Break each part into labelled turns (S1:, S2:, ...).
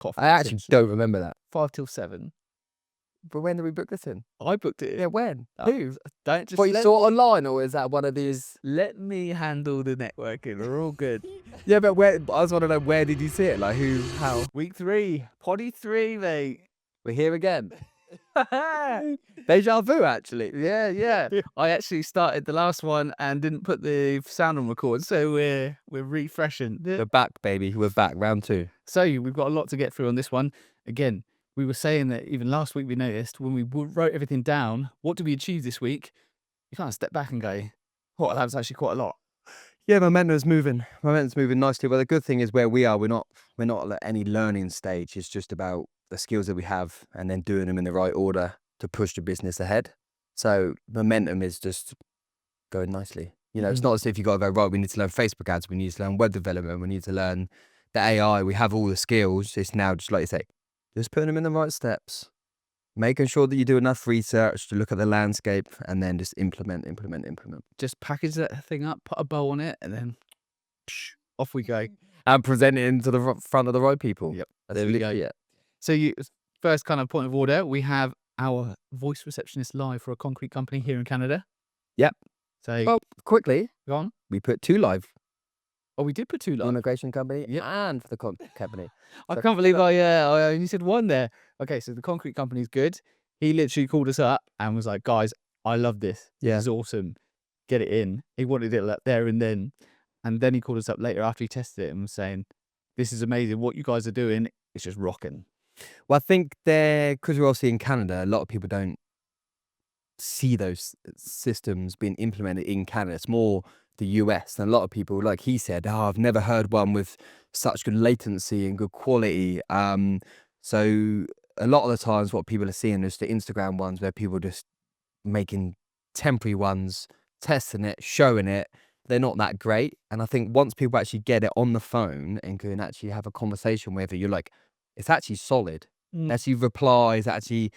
S1: coffee.
S2: I actually don't remember that.
S1: 5 till 7.
S2: But when did we book this in?
S1: I booked it.
S2: Yeah, when?
S1: Oh,
S2: Who?
S1: Don't just
S2: What, you
S1: let,
S2: saw it online, or is that one of these?
S1: let me handle the networking. We're all good.
S2: Yeah, but where? I just want to know, where did you see it? Like, who? How?
S1: Week 3. Poddy 3, mate.
S2: We're here again. Deja vu, actually.
S1: Yeah. I actually started the last one and didn't put the sound on record, so we're refreshing.
S2: We're back, baby. We're back. Round 2.
S1: So we've got a lot to get through on this one. Again, we were saying that even last week we noticed when we wrote everything down, what did we achieve this week? You can't step back and go, oh, that was actually quite a lot.
S2: Yeah, momentum's moving. Momentum's moving nicely. But the good thing is where we are, we're not at any learning stage. It's just about the skills that we have and then doing them in the right order to push the business ahead. So momentum is just going nicely. You know, it's not as if you got to go, right, we need to learn Facebook ads, we need to learn web development, we need to learn the AI. We have all the skills. It's now just like you say, just putting them in the right steps, making sure that you do enough research to look at the landscape, and then just implement.
S1: Just package that thing up, put a bow on it, and then off we go.
S2: And present it into the front of the right people.
S1: Yep.
S2: There we go. Yeah.
S1: So first kind of point of order, we have our voice receptionist live for a concrete company here in Canada.
S2: Yep.
S1: So
S2: Well, quickly,
S1: go on.
S2: we put 2 live.
S1: Oh, we did put 2
S2: The
S1: live.
S2: immigration company and for the company.
S1: I can't believe I only said 1 there. Okay, so the concrete company's good. He literally called us up and was like, guys, I love this.
S2: Yeah.
S1: This is awesome. Get it in. He wanted it there and then. And then he called us up later after he tested it and was saying, this is amazing. What you guys are doing is just rocking.
S2: Well, I think because we're obviously in Canada, a lot of people don't see those systems being implemented in Canada. It's more the US, and a lot of people, like he said, I've never heard one with such good latency and good quality. So a lot of the times what people are seeing is the Instagram ones where people are just making temporary ones, testing it, showing it. They're not that great. And I think once people actually get it on the phone and can actually have a conversation with it, you're like, it's actually solid. Actually replies, actually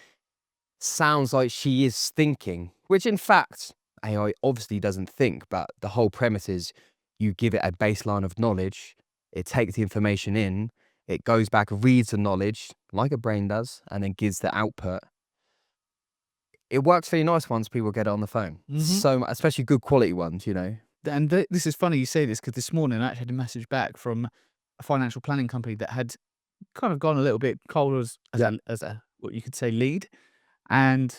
S2: sounds like she is thinking, which in fact, AI obviously doesn't think, but the whole premise is you give it a baseline of knowledge, it takes the information in, it goes back, reads the knowledge like a brain does, and then gives the output. It works really nice once people get it on the phone. So, especially good quality ones, you know.
S1: And this is funny you say this, because this morning I actually had a message back from a financial planning company that had kind of gone a little bit cold as a what you could say lead. And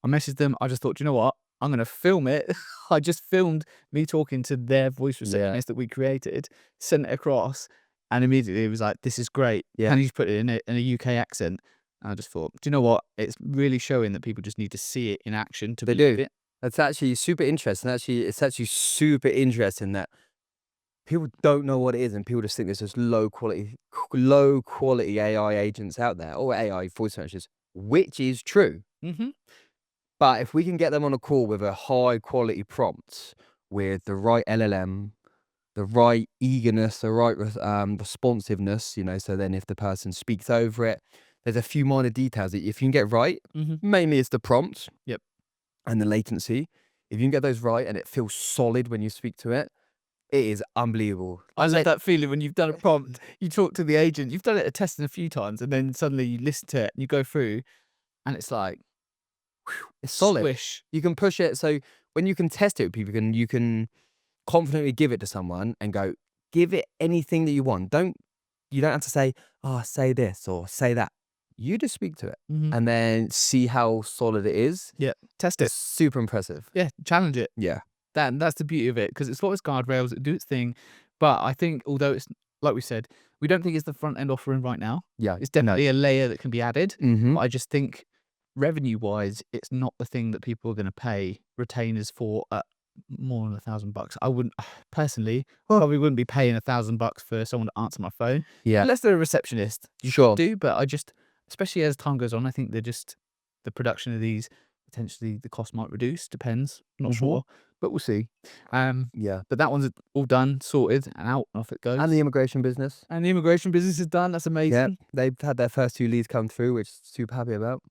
S1: I messaged them. I just thought, you know what? I'm going to film it. I just filmed me talking to their voice receptionist that we created, sent it across, and immediately it was like, this is great.
S2: Yeah.
S1: And he's put it in a UK accent. And I just thought, do you know what? It's really showing that people just need to see it in action to believe it.
S2: That's actually super interesting. It's actually super interesting that people don't know what it is, and people just think there's just low quality AI agents out there, or AI voice searches, which is true. But if we can get them on a call with a high quality prompt, with the right LLM, the right eagerness, the right responsiveness, you know, so then if the person speaks over it, there's a few minor details that if you can get right, mainly it's the prompt.
S1: Yep.
S2: And the latency. If you can get those right and it feels solid when you speak to it, it is unbelievable.
S1: I love that feeling when you've done a prompt, you talk to the agent, you've done it a testing a few times, and then suddenly you listen to it and you go through and it's like,
S2: it's solid.
S1: Swish.
S2: You can push it. So when you can test it with people, you can confidently give it to someone and go, give it anything that you want. You don't have to say, oh, say this or say that. You just speak to it and then see how solid it is.
S1: Yeah, test
S2: It's
S1: it.
S2: super impressive.
S1: Yeah, challenge it.
S2: Yeah.
S1: That's the beauty of it, because it's got its guardrails, it do its thing. But I think, although it's, like we said, we don't think it's the front end offering right now.
S2: Yeah.
S1: It's definitely a layer that can be added.
S2: Mm-hmm.
S1: But I just think revenue-wise, it's not the thing that people are going to pay retainers for at more than $1,000. I wouldn't, personally, probably wouldn't be paying $1,000 for someone to answer my phone.
S2: Yeah.
S1: Unless they're a receptionist. You
S2: Sure.
S1: do, but I just, especially as time goes on, I think the production of these, potentially the cost might reduce, depends, not sure, but we'll see.
S2: Yeah.
S1: But that one's all done, sorted, and out, off it goes.
S2: And the immigration business.
S1: And the immigration business is done, that's amazing.
S2: Yeah. They've had their first 2 leads come through, which super happy about.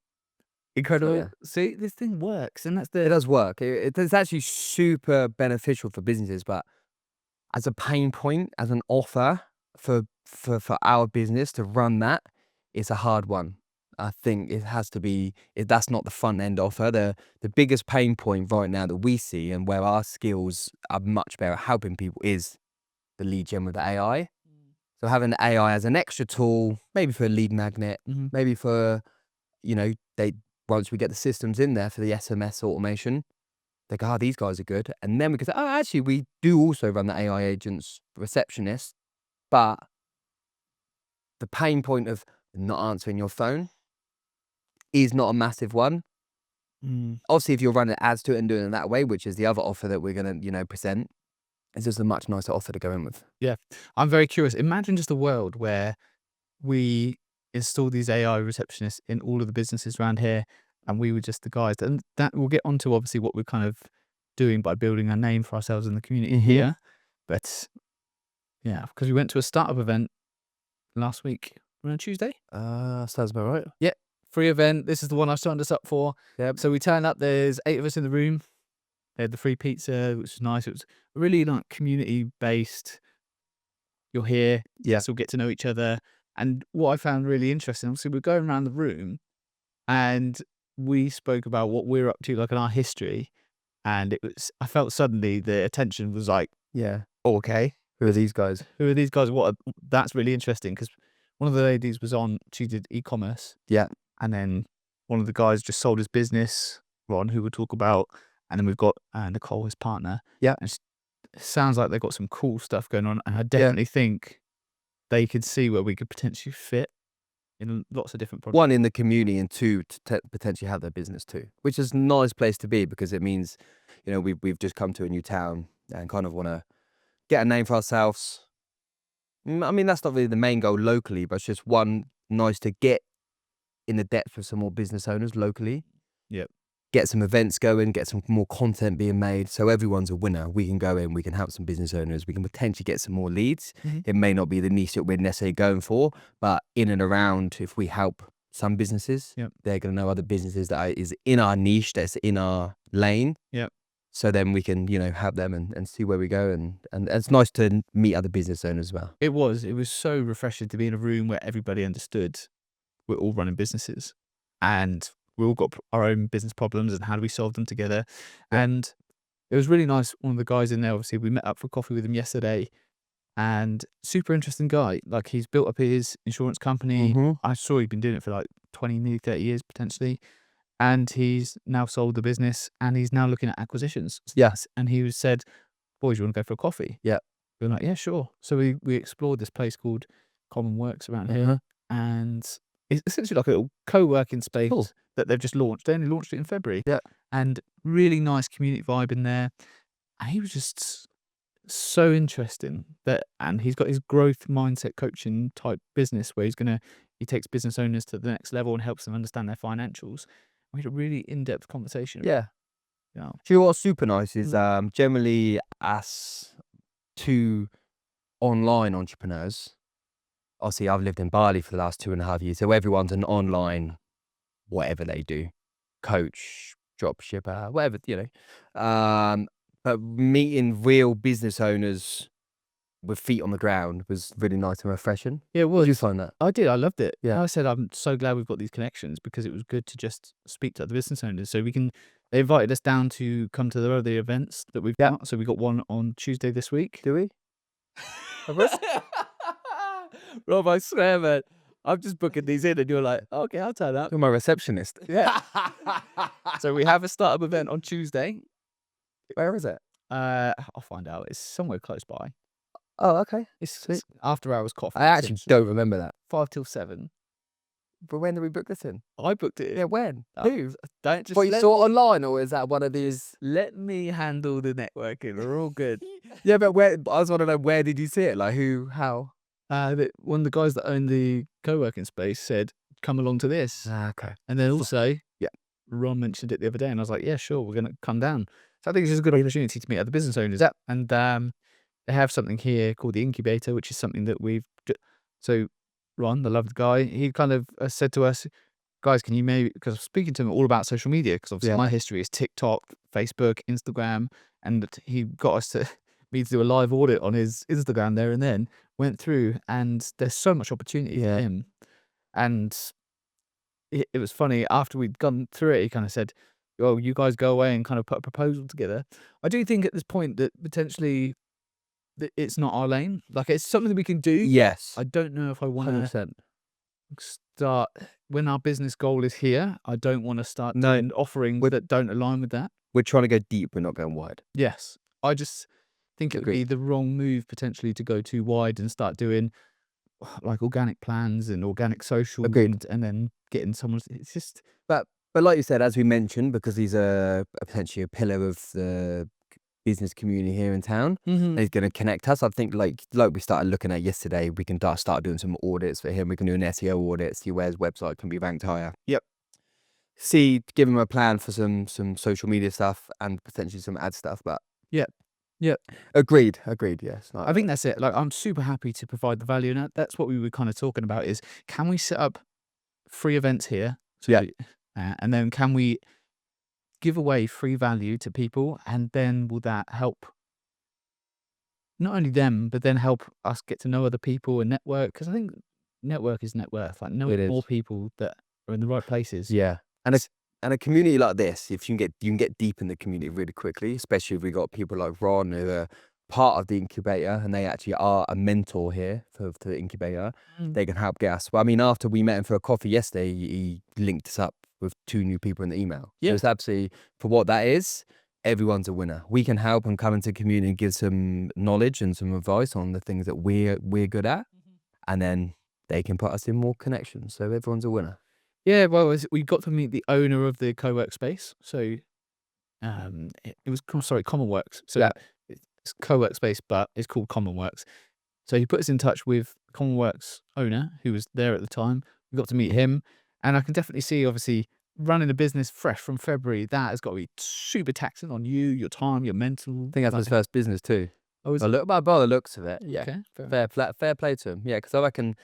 S1: Incredible.
S2: So, yeah.
S1: See, this thing works, and that's
S2: It does work. It's actually super beneficial for businesses, but as a pain point, as an offer, for our business to run that, it's a hard one. I think it has to be. That's not the front end offer. The biggest pain point right now that we see, and where our skills are much better at helping people, is the lead gen with the AI. So having the AI as an extra tool, maybe for a lead magnet,
S1: Mm-hmm.
S2: maybe for, once we get the systems in there for the SMS automation, they go, these guys are good. And then we can say, actually, we do also run the AI agents, receptionist, but the pain point of not answering your phone is not a massive one. Obviously, if you're running ads to it and doing it that way, which is the other offer that we're going to, present, it's just a much nicer offer to go in with.
S1: Yeah, I'm very curious. Imagine just a world where we install these AI receptionists in all of the businesses around here, and we were just the guys. And that we'll get onto obviously what we're kind of doing by building a name for ourselves in the community here. But yeah, because we went to a startup event last week on Tuesday.
S2: Sounds about right.
S1: Yeah, free event. This is the one I signed us up for.
S2: Yep.
S1: So we turned up. There's 8 of us in the room. They had the free pizza, which was nice. It was really like community based. You're here.
S2: Yeah.
S1: Let's all get to know each other. And what I found really interesting, obviously, we're going around the room and we spoke about what we're up to, like in our history. And I felt suddenly the attention was like,
S2: Yeah.
S1: oh, okay.
S2: Who are these guys?
S1: Who are these guys? That's really interesting because one of the ladies was on, she did e-commerce.
S2: Yeah.
S1: And then one of the guys just sold his business, Ron, who we'll talk about. And then we've got Nicole, his partner.
S2: Yeah.
S1: And it sounds like they've got some cool stuff going on. And I definitely think they could see where we could potentially fit in lots of different projects.
S2: One, in the community, and two, to potentially have their business too, which is a nice place to be because it means, we've just come to a new town and kind of want to get a name for ourselves. I mean, that's not really the main goal locally, but it's just nice to get in the depth with some more business owners locally.
S1: Yep.
S2: Get some events going, get some more content being made, so everyone's a winner. We can go in, we can help some business owners, we can potentially get some more leads. It may not be the niche that we're necessarily going for, but in and around, if we help some businesses, they're going to know other businesses that is in our niche, that's in our lane.
S1: Yep.
S2: So then we can, help them and see where we go. And it's nice to meet other business owners as well.
S1: It was so refreshing to be in a room where everybody understood we're all running businesses and we all got our own business problems and how do we solve them together. Yeah. And it was really nice. One of the guys in there, obviously, we met up for coffee with him yesterday, and super interesting guy. Like, he's built up his insurance company. I saw he'd been doing it for like 20, nearly 30 years potentially. And he's now sold the business and he's now looking at acquisitions.
S2: Yes.
S1: And he said, boys, you want to go for a coffee?
S2: Yeah.
S1: We were like, yeah, sure. So we explored this place called Common Works around here. And it's essentially like a little co-working space that they've just launched. They only launched it in February.
S2: Yeah.
S1: And really nice community vibe in there. And he was just so interesting and he's got his growth mindset coaching type business where he takes business owners to the next level and helps them understand their financials. We had a really in-depth conversation.
S2: Yeah. Do you know what's super nice is generally as two online entrepreneurs, obviously I've lived in Bali for the last 2.5 years, so everyone's an online, whatever they do, coach, drop shipper, whatever, but meeting real business owners with feet on the ground was really nice and refreshing.
S1: Yeah, it was.
S2: Did you find that?
S1: I did. I loved it.
S2: Yeah.
S1: I said, I'm so glad we've got these connections because it was good to just speak to other business owners. So they invited us down to come to the other events that we've got. So we got one on Tuesday this week.
S2: Do we?
S1: Rob, I swear, man. I'm just booking these in and you're like, okay, I'll turn up.
S2: You're my receptionist.
S1: Yeah. So we have a startup event on Tuesday.
S2: Where is it?
S1: I'll find out. It's somewhere close by.
S2: Oh, okay.
S1: It's after hours coffee.
S2: I actually don't remember that.
S1: 5 till 7.
S2: But when did we book this in?
S1: I booked it in.
S2: Yeah, when? Who?
S1: Don't just.
S2: What, you saw it online, or is that one of these?
S1: Let me handle the networking. We're all good.
S2: Yeah, but where? I just want to know, where did you see it? Like, who? How?
S1: One of the guys that owned the co-working space said, "Come along to this."
S2: Okay.
S1: And then also, Ron mentioned it the other day, and I was like, "Yeah, sure, we're going to come down." So I think it's just a good opportunity to meet other business owners. Yeah. And they have something here called the incubator, which is something that so Ron, the loved guy, he kind of said to us, guys, can you maybe, because I'm speaking to him all about social media, because obviously my history is TikTok, Facebook, Instagram, and he got us to me to do a live audit on his Instagram there and then. Went through, and there's so much opportunity for him. And it was funny, after we'd gone through it, he kind of said, "Oh, you guys go away and kind of put a proposal together." I do think at this point that potentially it's not our lane. Like, it's something that we can do.
S2: Yes.
S1: I don't know if I want to
S2: 100%.
S1: start when our business goal is here. I don't want to start
S2: No,
S1: doing offerings that don't align with that.
S2: we're trying to go deep. We're not going wide.
S1: Yes, I just think it would be
S2: Agreed.
S1: the wrong move potentially to go too wide and start doing like organic plans and organic socials,
S2: Agreed.
S1: and then getting someone. It's just
S2: But like you said, as we mentioned, because these are potentially a pillar of the business community here in town, he's going to connect us. I think like we started looking at yesterday, we can start doing some audits for him. We can do an SEO audit, see where his website can be ranked higher.
S1: Yep.
S2: Give him a plan for some social media stuff and potentially some ad stuff. But
S1: Yep.
S2: agreed. Yes.
S1: I think that's it. Like, I'm super happy to provide the value, and that's what we were kind of talking about. Is can we set up free events here? And then can we give away free value to people, and then will that help not only them, but then help us get to know other people and network? Because I think network is net worth. Like, knowing more people that are in the right places.
S2: Yeah. And a community like this, if you can get deep in the community really quickly, especially if we got people like Ron who are part of the incubator and they actually are a mentor here for the incubator. They can help get us. Well, I mean, after we met him for a coffee yesterday, he linked us up with 2 new people in the email.
S1: Yeah.
S2: So it's absolutely, for what that is, everyone's a winner. We can help and come into the community and give some knowledge and some advice on the things that we're good at, and then they can put us in more connections. So everyone's a winner.
S1: Yeah, well, we got to meet the owner of the co-work space. So it was Commonworks. So it's co-work space, but it's called Commonworks. So he put us in touch with Commonworks owner, who was there at the time. We got to meet him, and I can definitely see, obviously, running a business fresh from February, that has got to be super taxing on you, your time, your mental.
S2: I think that's his first business too.
S1: Oh, is
S2: I
S1: it?
S2: look by the looks of it. Yeah.
S1: Okay,
S2: Fair play to him. Yeah, because I reckon.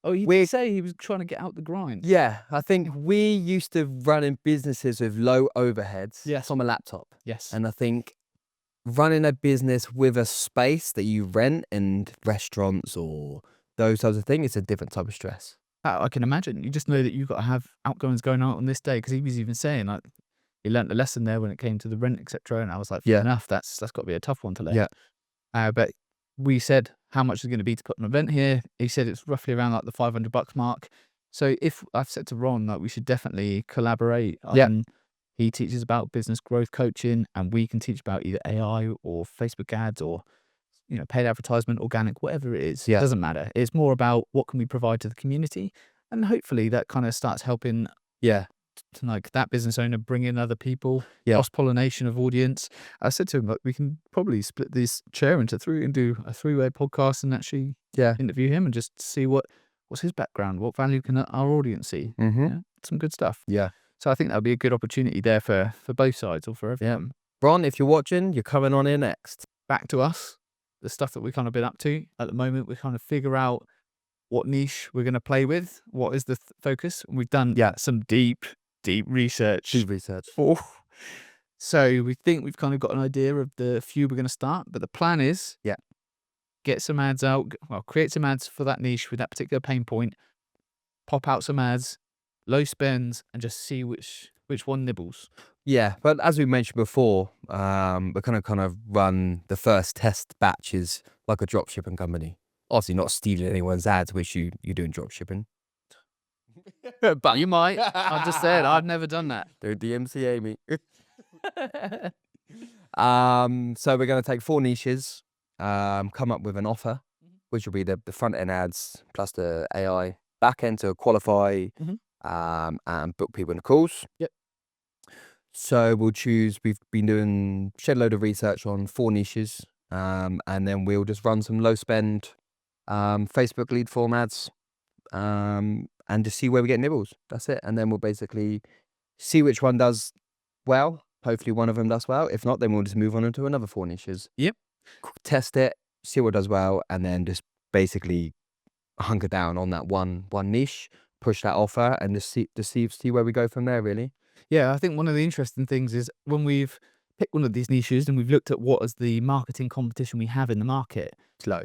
S1: Oh, he did say he was trying to get out the grind.
S2: Yeah, I think we used to run in businesses with low overheads.
S1: Yes.
S2: From a laptop.
S1: Yes.
S2: And I think running a business with a space that you rent and restaurants or those types of things, it's a different type of stress.
S1: I can imagine. You just know that you've got to have outgoings going out on this day, because he was even saying, like, he learnt a lesson there when it came to the rent, etc. And I was like, fair enough, that's got to be a tough one to learn.
S2: Yeah.
S1: But we said how much is going to be to put an event here. He said it's roughly around like the $500 mark. So if I've said to Ron that we should definitely collaborate. He teaches about business growth coaching, and we can teach about either AI or Facebook ads or, paid advertisement, organic, whatever it is.
S2: Yeah.
S1: It doesn't matter. It's more about what can we provide to the community, and hopefully that kind of starts helping. To like that business owner bring in other people, cross-pollination of audience. I said to him, like, we can probably split this chair into 3 and do a 3-way podcast and actually interview him and just see what's his background, what value can our audience see. Some good stuff. So I think that would be a good opportunity there for both sides, or for everyone.
S2: Ron, if you're watching, you're coming on here next.
S1: Back to us, the stuff that we've kind of been up to at the moment. We kind of figure out what niche we're going to play with, what is the focus. And we've done some deep research. So we think we've kind of got an idea of the few we're going to start, but the plan is get some ads out. Well, create some ads for that niche with that particular pain point, pop out some ads, low spends, and just see which one nibbles.
S2: Yeah, but as we mentioned before, we're gonna kind of run the first test batches like a drop shipping company. Obviously not stealing anyone's ads, which you're doing drop shipping.
S1: But you might. I've just said I've never done that.
S2: Don't DMCA me. So we're going to take 4 niches, come up with an offer, which will be the front end ads plus the AI back end to qualify and book people in the calls. So we'll choose. We've been doing shed load of research on 4 niches, and then we'll just run some low spend Facebook lead form ads. And just see where we get nibbles. That's it. And then we'll basically see which one does well. Hopefully one of them does well. If not, then we'll just move on into another 4 niches. Test it, see what does well, and then just basically hunker down on that one niche, push that offer, and just see where we go from there, really.
S1: Yeah, I think one of the interesting things is when we've picked one of these niches and we've looked at what is the marketing competition we have in the market.
S2: It's low.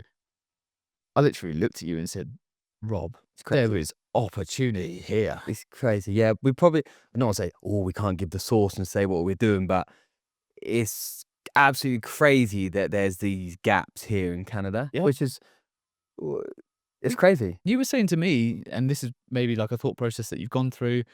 S1: I literally looked at you and said, Rob, there is opportunity here.
S2: It's crazy. Yeah, we probably, I don't want to say, oh, we can't give the source and say what we're doing, but it's absolutely crazy that there's these gaps here in Canada,
S1: Yeah.
S2: which is, it's crazy.
S1: You were saying to me, and this is maybe like a thought process that you've gone through,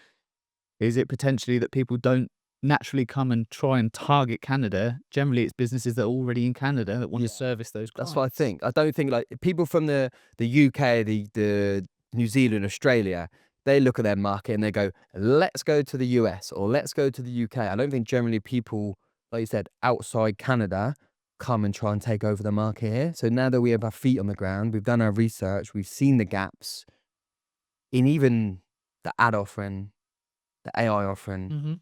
S1: is it potentially that people don't naturally come and try and target Canada? Generally, it's businesses that are already in Canada that want to service those clients.
S2: That's what I think. I don't think like people from the UK, the New Zealand, Australia, they look at their market and they go, let's go to the US or let's go to the UK. I don't think generally people, like you said, outside Canada come and try and take over the market here. So now that we have our feet on the ground, we've done our research, we've seen the gaps in even the ad offering, the AI offering.
S1: Mm-hmm.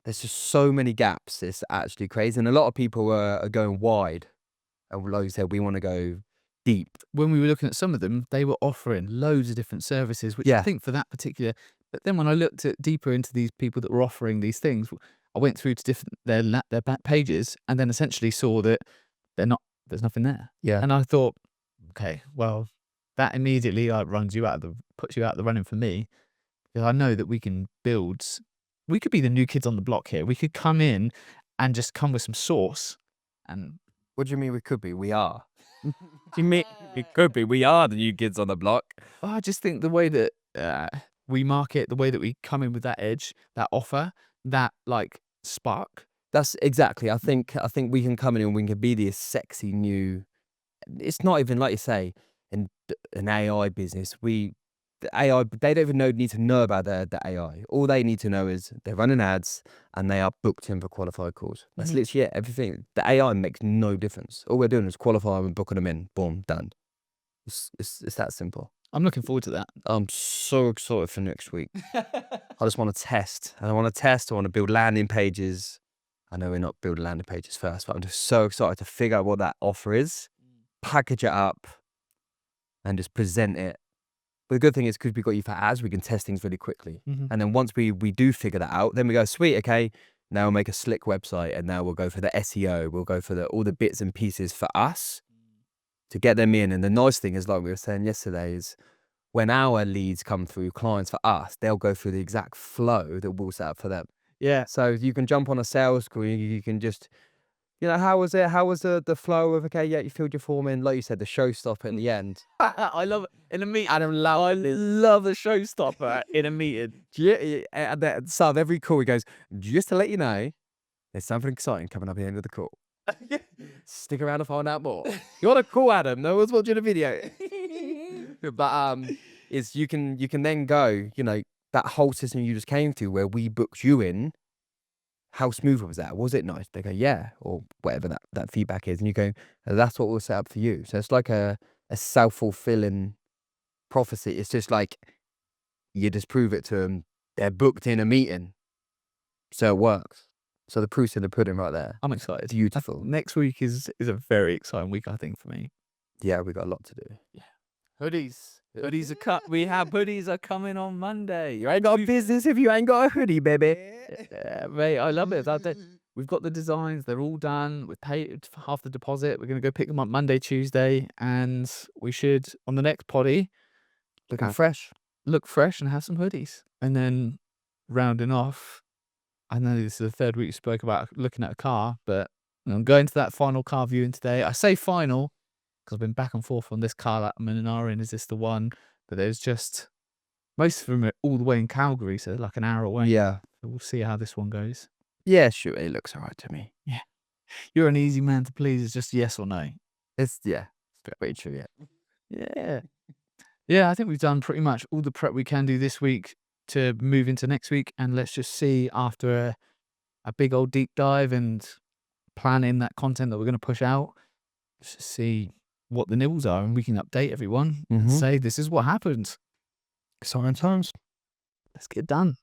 S2: There's just so many gaps. It's actually crazy. And a lot of people are going wide. And like you said, we want to go deep.
S1: When we were looking at some of them, they were offering loads of different services, which I think for that particular. But then when I looked at deeper into these people that were offering these things, I went through to different their back pages and then essentially saw that there's nothing there.
S2: Yeah.
S1: And I thought, okay, well, that immediately puts you out of the running for me, because I know that we can build. We could be the new kids on the block here. We could come in and just come with some sauce. And
S2: What do you mean we could be? We are. Do you mean we could be? We are the new kids on the block.
S1: I just think the way that we market, the way that we come in with that edge, that offer, that like spark.
S2: That's exactly. I think we can come in and we can be this sexy new. It's not even like you say in an AI business. The AI, they don't even need to know about the AI. All they need to know is they're running ads and they are booked in for qualified calls. That's literally it. Everything. The AI makes no difference. All we're doing is qualifying and booking them in. Boom, done. It's that simple.
S1: I'm looking forward to that.
S2: I'm so excited for next week. I just want to test. I want to build landing pages. I know we're not building landing pages first, but I'm just so excited to figure out what that offer is, package it up, and just present it. But the good thing is, because we've got you for ads, we can test things really quickly. And then once we do figure that out, then we go, sweet, okay, now we'll make a slick website and now we'll go for the SEO. We'll go for all the bits and pieces for us to get them in. And the nice thing is, like we were saying yesterday, is when our leads come through, clients for us, they'll go through the exact flow that we'll set up for them.
S1: Yeah.
S2: So you can jump on a sales call, you can just, how was it? How was the flow of, okay, yeah, you filled your form in, like you said, the showstopper at the end.
S1: I love it. In a meeting, I love the showstopper in a meeting.
S2: Yeah, at the start of every call, he goes, just to let you know, there's something exciting coming up at the end of the call. Stick around to find out more. You want to call Adam? No one's watching a video. But is you can then go, that whole system you just came to where we booked you in, how smooth was that? Was it nice? They go, yeah, or whatever that feedback is. And you go, that's what we'll set up for you. So it's like a self-fulfilling prophecy. It's just like, you just prove it to them. They're booked in a meeting. So it works. So the proof's in the pudding right there.
S1: I'm excited.
S2: Beautiful.
S1: Next week is a very exciting week, I think, for me.
S2: Yeah, we got a lot to do.
S1: Yeah. Hoodies are coming on Monday.
S2: You ain't got a business if you ain't got a hoodie, baby.
S1: Yeah, mate, I love it. We've got the designs. They're all done. We've paid half the deposit. We're going to go pick them up Monday, Tuesday. And we should, on the next potty, look fresh and have some hoodies. And then rounding off, I know this is the third week we spoke about looking at a car, but I'm going to that final car viewing today. I say final because I've been back and forth on this car that I'm in an hour in. Is this the one? But there's just, most of them are all the way in Calgary, so like an hour away.
S2: Yeah.
S1: So we'll see how this one goes.
S2: Yeah, sure. It looks all right to me.
S1: Yeah. You're an easy man to please. It's just yes or no.
S2: It's very true,
S1: Yeah. Yeah, I think we've done pretty much all the prep we can do this week to move into next week. And let's just see, after a big old deep dive and planning that content that we're going to push out, let's just see what the nibbles are, and we can update everyone and say, this is what happened.
S2: Exciting times.
S1: Let's get it done.